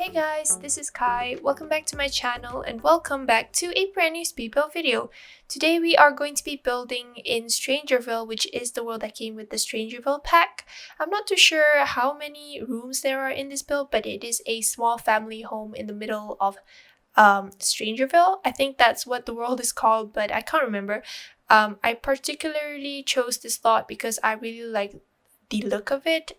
Hey guys, this is Kai. Welcome back to my channel and welcome back to a brand new speed build video. Today we are going to be building in Strangerville, which is the world that came with the Strangerville pack. I'm not too sure how many rooms there are in this build, but it is a small family home in the middle of Strangerville. I think that's what the world is called, but I can't remember. I particularly chose this lot because I really like the look of it.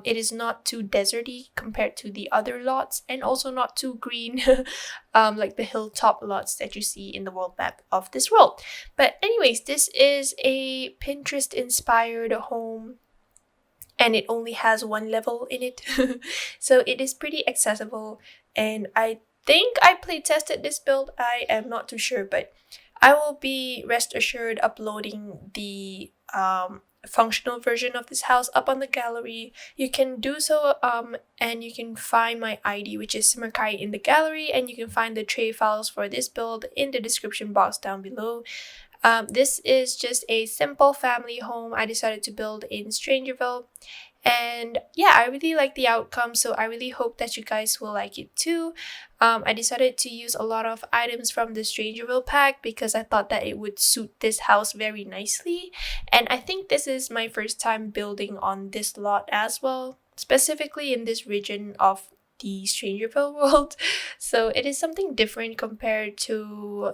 It is not too deserty compared to the other lots, and also not too green like the hilltop lots that you see in the world map of this world. But anyways, this is a Pinterest inspired home and it only has one level in it. So it is pretty accessible, and I think I play tested this build. I am not too sure, but I will be, rest assured, uploading the functional version of this house up on the gallery. You can do so and you can find my ID, which is simmerkhai, in the gallery, and you can find the tray files for this build in the description box down below. This is just a simple family home I decided to build in Strangerville. And yeah, I really like the outcome, so I really hope that you guys will like it too. I decided to use a lot of items from the Strangerville pack because I thought that it would suit this house very nicely. And I think this is my first time building on this lot as well, specifically in this region of the Strangerville world. So it is something different compared to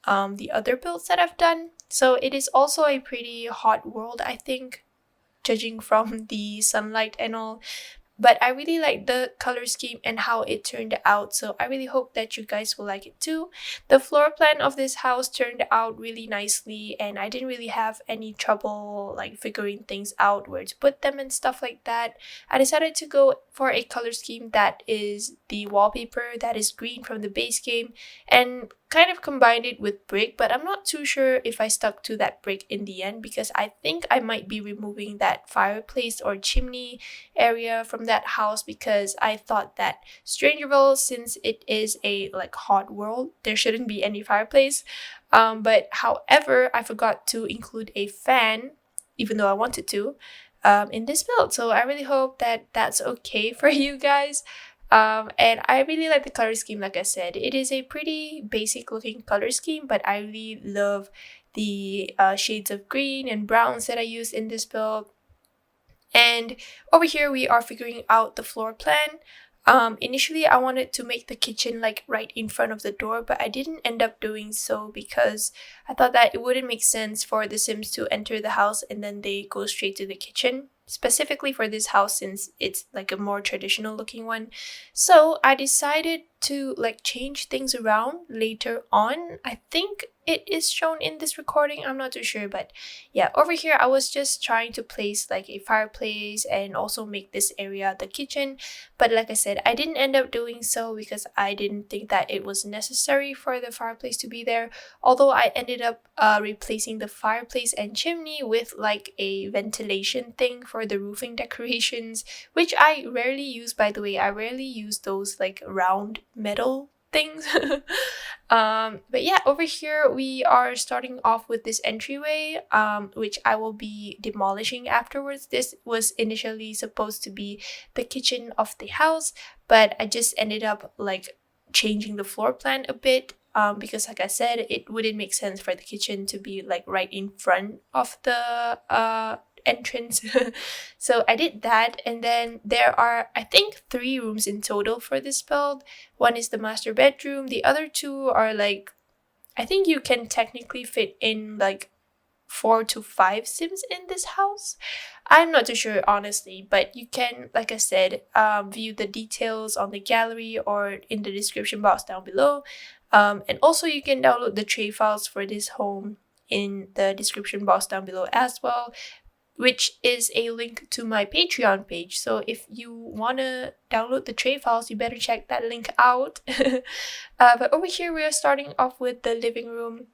the other builds that I've done. So it is also a pretty hot world, I think, judging from the sunlight and all. But I really like the color scheme and how it turned out, so I really hope that you guys will like it too. The floor plan of this house turned out really nicely, and I didn't really have any trouble like figuring things out, where to put them and stuff like that. I decided to go for a color scheme that is the wallpaper that is green from the base game, and kind of combined it with brick, but I'm not too sure if I stuck to that brick in the end because I think I might be removing that fireplace or chimney area from that house, because I thought that Strangerville, since it is a like hot world, there shouldn't be any fireplace. But however, I forgot to include a fan, even though I wanted to, in this build. So I really hope that that's okay for you guys. And I really like the color scheme. Like I said, it is a pretty basic looking color scheme, but I really love the shades of green and browns that I used in this build. And over here we are figuring out the floor plan. Initially I wanted to make the kitchen like right in front of the door, but I didn't end up doing so because I thought that it wouldn't make sense for the Sims to enter the house and then they go straight to the kitchen, specifically for this house since it's like a more traditional looking one. So I decided to like change things around later on. I think it is shown in this recording, I'm not too sure, but yeah, over here I was just trying to place like a fireplace and also make this area the kitchen. But like I said, I didn't end up doing so because I didn't think that it was necessary for the fireplace to be there, although I ended up replacing the fireplace and chimney with like a ventilation thing for the roofing decorations, which I rarely use, by the way. I rarely use those like round metal things. But yeah, over here we are starting off with this entryway, which I will be demolishing afterwards. This was initially supposed to be the kitchen of the house, but I just ended up like changing the floor plan a bit, because like I said, it wouldn't make sense for the kitchen to be like right in front of the entrance. So I did that, and then there are, I think, 3 rooms in total for this build. One is the master bedroom, the other 2 are like, I think you can technically fit in like 4 to 5 Sims in this house. I'm not too sure honestly, but you can, like I said, view the details on the gallery or in the description box down below. And also you can download the tray files for this home in the description box down below as well, which is a link to my Patreon page. So if you want to download the tray files, you better check that link out. But over here we are starting off with the living room,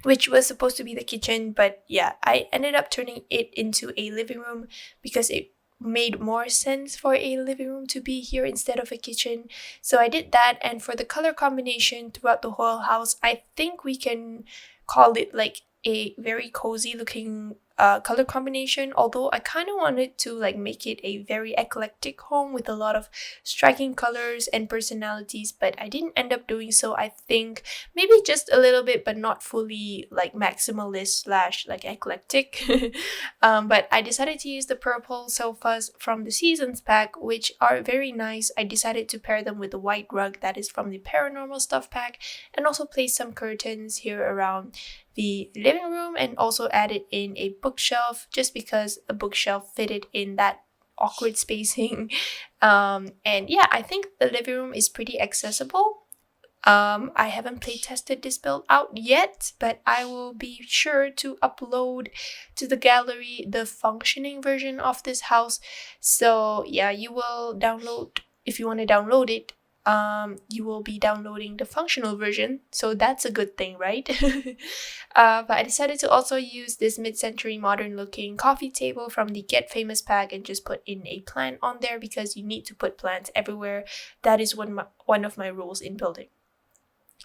which was supposed to be the kitchen, but yeah, I ended up turning it into a living room because it made more sense for a living room to be here instead of a kitchen. So I did that, and for the color combination throughout the whole house, I think we can call it like a very cozy looking color combination, although I kind of wanted to like make it a very eclectic home with a lot of striking colors and personalities, but I didn't end up doing so. I think maybe just a little bit, but not fully like maximalist slash like eclectic. But I decided to use the purple sofas from the Seasons pack, which are very nice. I decided to pair them with the white rug that is from the Paranormal stuff pack, and also place some curtains here around the living room, and also added in a bookshelf just because a bookshelf fitted in that awkward spacing. And yeah, I think the living room is pretty accessible. I haven't play tested this build out yet, but I will be sure to upload to the gallery the functioning version of this house. So yeah, you will download, if you want to download it, you will be downloading the functional version, so that's a good thing, right? But I decided to also use this mid-century modern looking coffee table from the Get Famous pack and just put in a plant on there because you need to put plants everywhere. That is one of my rules in building.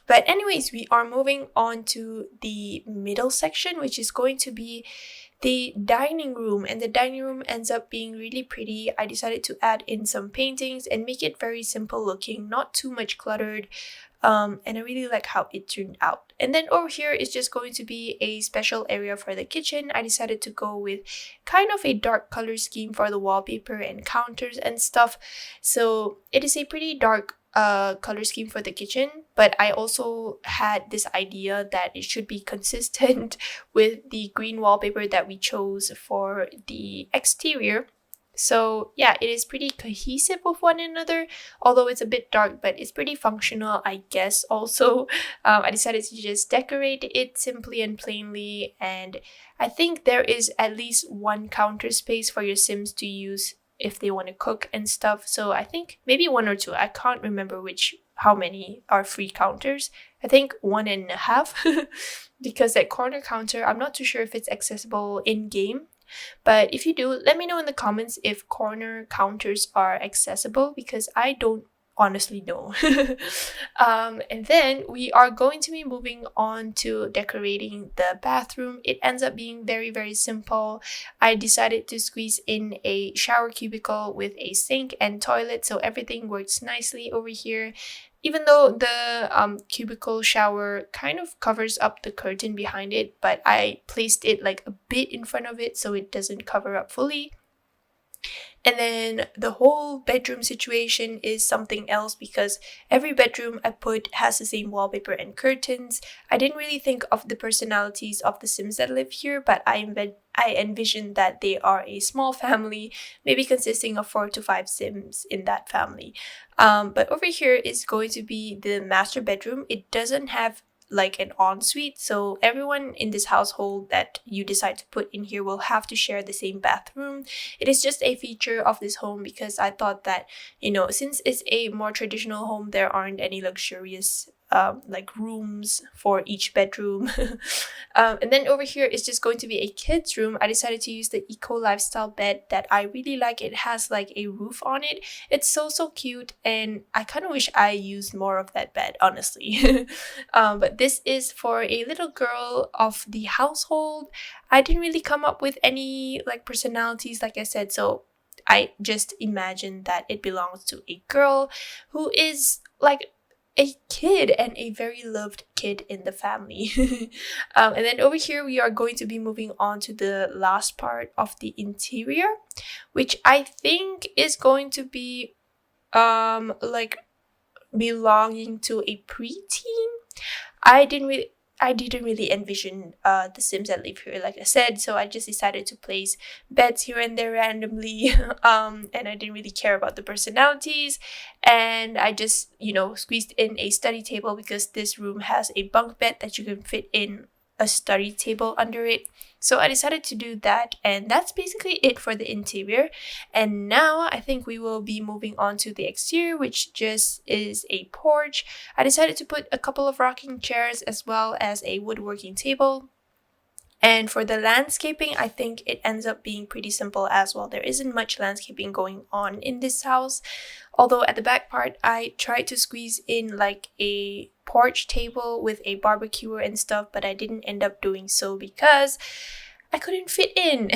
But anyways, we are moving on to the middle section, which is going to be the dining room, and the dining room ends up being really pretty. I decided to add in some paintings and make it very simple looking, not too much cluttered. And I really like how it turned out. And then over here is just going to be a special area for the kitchen. I decided to go with kind of a dark color scheme for the wallpaper and counters and stuff. So it is a pretty dark color scheme for the kitchen, but I also had this idea that it should be consistent with the green wallpaper that we chose for the exterior. So yeah, it is pretty cohesive with one another, although it's a bit dark, but it's pretty functional, I guess. Also, I decided to just decorate it simply and plainly, and I think there is at least one counter space for your Sims to use if they want to cook and stuff. So I think maybe one or two. I can't remember how many are free counters. I think 1.5 because that corner counter, I'm not too sure if it's accessible in game. But if you do, let me know in the comments if corner counters are accessible, because I don't honestly know. And then we are going to be moving on to decorating the bathroom. It ends up being very, very simple. I decided to squeeze in a shower cubicle with a sink and toilet, so everything works nicely over here. Even though the cubicle shower kind of covers up the curtain behind it, but I placed it like a bit in front of it so it doesn't cover up fully. And then the whole bedroom situation is something else, because every bedroom I put has the same wallpaper and curtains. I didn't really think of the personalities of the Sims that live here, but I envisioned that they are a small family, maybe consisting of 4 to 5 Sims in that family. But over here is going to be the master bedroom. It doesn't have like an ensuite, so everyone in this household that you decide to put in here will have to share the same bathroom. It is just a feature of this home because I thought that, since it's a more traditional home, there aren't any luxurious like rooms for each bedroom. And then over here is just going to be a kid's room. I decided to use the eco lifestyle bed that I really like. It has like a roof on it. It's so cute, and I kind of wish I used more of that bed, honestly. But this is for a little girl of the household. I didn't really come up with any like personalities, like I said, so I just imagined that it belongs to a girl who is like a kid and a very loved kid in the family. And then over here we are going to be moving on to the last part of the interior, which I think is going to be like belonging to a preteen. I didn't really envision the Sims that live here, like I said, so I just decided to place beds here and there randomly. And I didn't really care about the personalities, and I just squeezed in a study table because this room has a bunk bed that you can fit in a study table under it. So I decided to do that, and that's basically it for the interior. And now I think we will be moving on to the exterior, which just is a porch. I decided to put a couple of rocking chairs as well as a woodworking table. And for the landscaping, I think it ends up being pretty simple as well. There isn't much landscaping going on in this house. Although at the back part, I tried to squeeze in like a porch table with a barbecuer and stuff, but I didn't end up doing so because I couldn't fit in.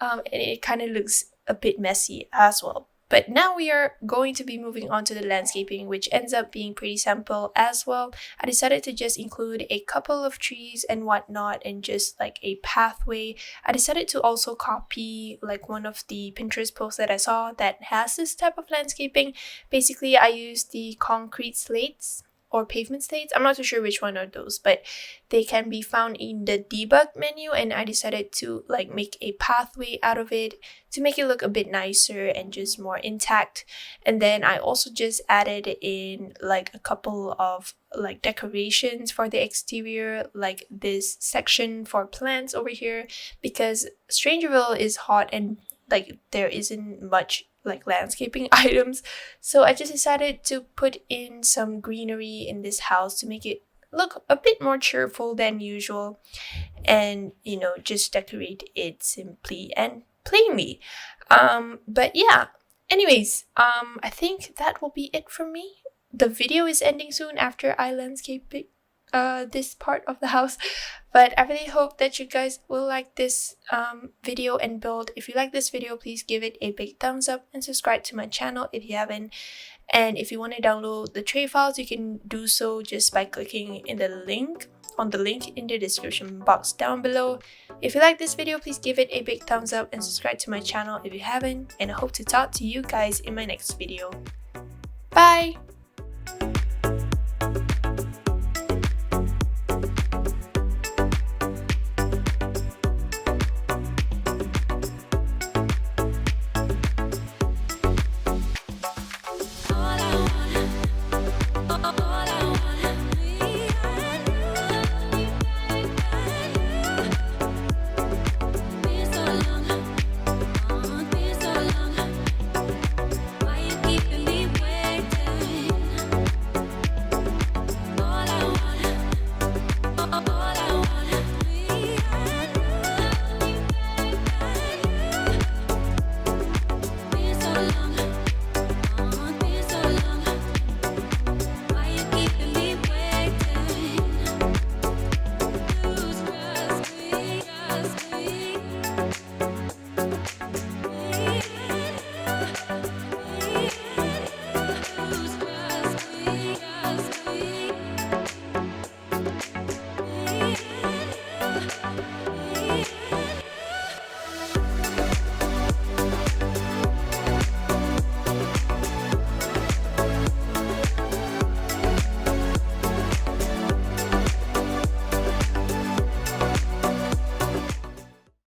And it kind of looks a bit messy as well. But now we are going to be moving on to the landscaping, which ends up being pretty simple as well. I decided to just include a couple of trees and whatnot and just like a pathway. I decided to also copy like one of the Pinterest posts that I saw that has this type of landscaping. Basically, I used the concrete slates or pavement slates. I'm not too sure which one are those, but they can be found in the debug menu, and I decided to like make a pathway out of it to make it look a bit nicer and just more intact. And then I also just added in like a couple of like decorations for the exterior, like this section for plants over here, because Strangerville is hot and like there isn't much like landscaping items. So I just decided to put in some greenery in this house to make it look a bit more cheerful than usual, and you know, just decorate it simply and plainly. But yeah, anyways, I think that will be it from me. The video is ending soon after I landscape it, this part of the house, but I really hope that you guys will like this video and build. If you like this video, please give it a big thumbs up and subscribe to my channel if you haven't. And if you want to download the tray files, you can do so just by clicking in the link in the description box down below. If you like this video, please give it a big thumbs up and subscribe to my channel if you haven't, and I hope to talk to you guys in my next video. Bye!